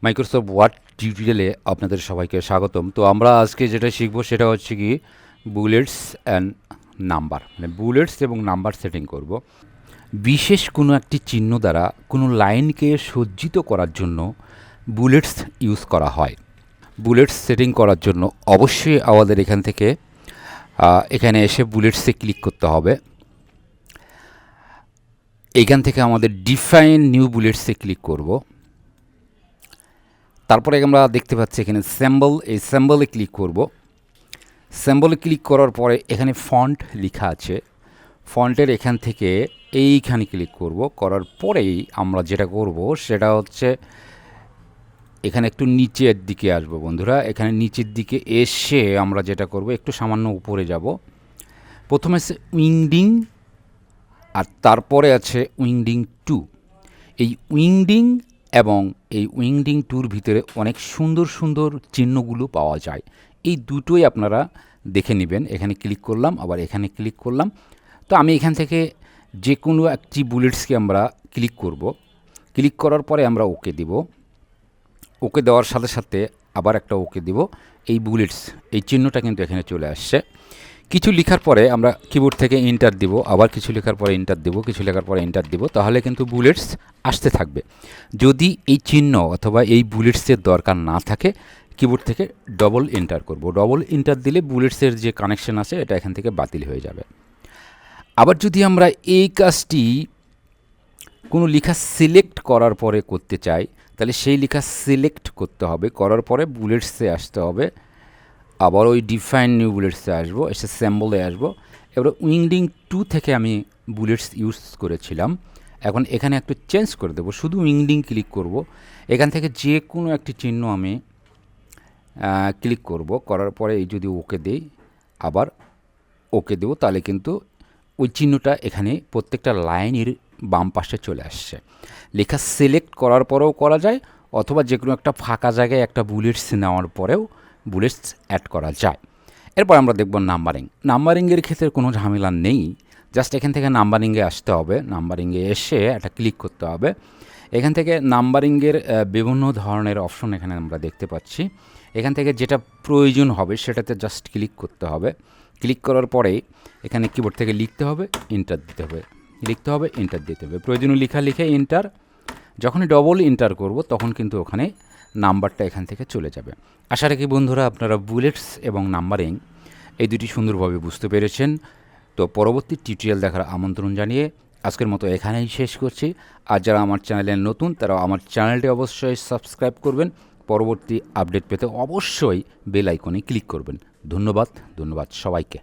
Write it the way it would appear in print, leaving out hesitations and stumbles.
Microsoft word টিউটোরিয়ালে আপনাদের সবাইকে স্বাগতম। তো আমরা আজকে যেটা শিখব সেটা হচ্ছে কি বুলেটস অ্যান্ড নাম্বার, মানে বুলেটস এবং নাম্বার সেটিং করব। বিশেষ কোনো একটি চিহ্ন দ্বারা কোনো লাইনকে সজ্জিত করার জন্য বুলেটস ইউজ করা হয়। বুলেটস সেটিং করার জন্য অবশ্যই আমাদের এখান থেকে এখানে এসে বুলেটসে ক্লিক করতে হবে। এখান থেকে আমাদের ডিফাইন নিউ বুলেটসে ক্লিক করব। তারপরে আমরা দেখতে পাচ্ছি এখানে সিম্বল, এই সিম্বলে ক্লিক করব। সিম্বলে ক্লিক করার পরে এখানে ফন্ট লেখা আছে, ফন্টের এখান থেকে এইখানে ক্লিক করব। করার পরেই আমরা যেটা করব সেটা হচ্ছে এখানে একটু নিচের দিকে আসবো বন্ধুরা। এখানে নিচের দিকে এসে আমরা যেটা করব একটু সামান্য উপরে যাব। প্রথমে আছে উইংডিং আর তারপরে আছে উইংডিং 2। এই উইংডিং এবং এই উইংডিং 2-র ভিতরে অনেক সুন্দর সুন্দর চিহ্নগুলো পাওয়া যায়। এই দুটোই আপনারা দেখে নেবেন। এখানে ক্লিক করলাম, আবার এখানে ক্লিক করলাম। তো আমি এখান থেকে যে কোনো একটি বুলেটসকে আমরা ক্লিক করব। ক্লিক করার পরে আমরা ওকে দিব। ওকে দেওয়ার সাথে সাথে আবার একটা ওকে দিব। এই বুলেটস, এই চিহ্নটা কিন্তু এখানে চলে আসছে। কিছু লেখার পরে আমরা কিবোর্ড থেকে এন্টার দিব, আবার কিছু লেখার পরে এন্টার দিব, কিছু লেখার পরে এন্টার দিব, তাহলে কিন্তু বুলেটস আসতে থাকবে। যদি এই চিহ্ন অথবা এই বুলেটসের দরকার না থাকে, কিবোর্ড থেকে ডবল এন্টার করব। ডবল এন্টার দিলে বুলেটসের যে কানেকশন আছে এটা এখান থেকে বাতিল হয়ে যাবে। আবার যদি আমরা এই কাজটি কোনো লেখা সিলেক্ট করার পরে করতে চাই, তাহলে সেই লেখা সিলেক্ট করতে হবে, করার পরে বুলেটসে আসতে হবে। আবার ওই ডিফাইন নিউ বুলেটসে আসবো, এসে সিম্বলে আসবো। এবার উইংডিং 2 থেকে আমি বুলেটস ইউজ করেছিলাম, এখন এখানে একটু চেঞ্জ করে দেবো, শুধু উইংডিং ক্লিক করব। এখান থেকে যে কোনো একটি চিহ্ন আমি ক্লিক করব। করার পরে এই যদি ওকে দিই, আবার ওকে দেবো, তাহলে কিন্তু ওই চিহ্নটা এখানে প্রত্যেকটা লাইনের বাম পাশে চলে আসছে। লেখা সিলেক্ট করার পরেও করা যায়, অথবা যে কোনো একটা ফাঁকা জায়গায় একটা বুলেটস নেওয়ার পরেও বুলেটস অ্যাড করা যায়। এরপর আমরা দেখব নাম্বারিং। নাম্বারিংয়ের ক্ষেত্রে কোনো ঝামেলা নেই, জাস্ট এখান থেকে নাম্বারিংয়ে আসতে হবে। নাম্বারিংয়ে এসে একটা ক্লিক করতে হবে। এখান থেকে নাম্বারিংয়ের বিভিন্ন ধরনের অপশন এখানে আমরা দেখতে পাচ্ছি। এখান থেকে যেটা প্রয়োজন হবে সেটাতে জাস্ট ক্লিক করতে হবে। ক্লিক করার পরে এখানে কিবোর্ড থেকে লিখতে হবে, এন্টার দিতে হবে, লিখতে হবে, এন্টার দিতে হবে। প্রয়োজনীয় লেখা লিখে এন্টার। যখনই ডবল এন্টার করব তখন কিন্তু ওখানে নাম্বারটা এখান থেকে চলে যাবে। আশা রাখি বন্ধুরা আপনারা বুলেটস এবং নাম্বারিং এই দুটি সুন্দরভাবে বুঝতে পেরেছেন। তো পরবর্তী টিউটোরিয়াল দেখার আমন্ত্রণ জানিয়ে আজকের মতো এখানেই শেষ করছি। আর যারা আমার চ্যানেলে নতুন তারা আমার চ্যানেলটি অবশ্যই সাবস্ক্রাইব করবেন। পরবর্তী আপডেট পেতে অবশ্যই বেল আইকনে ক্লিক করবেন। ধন্যবাদ সবাইকে।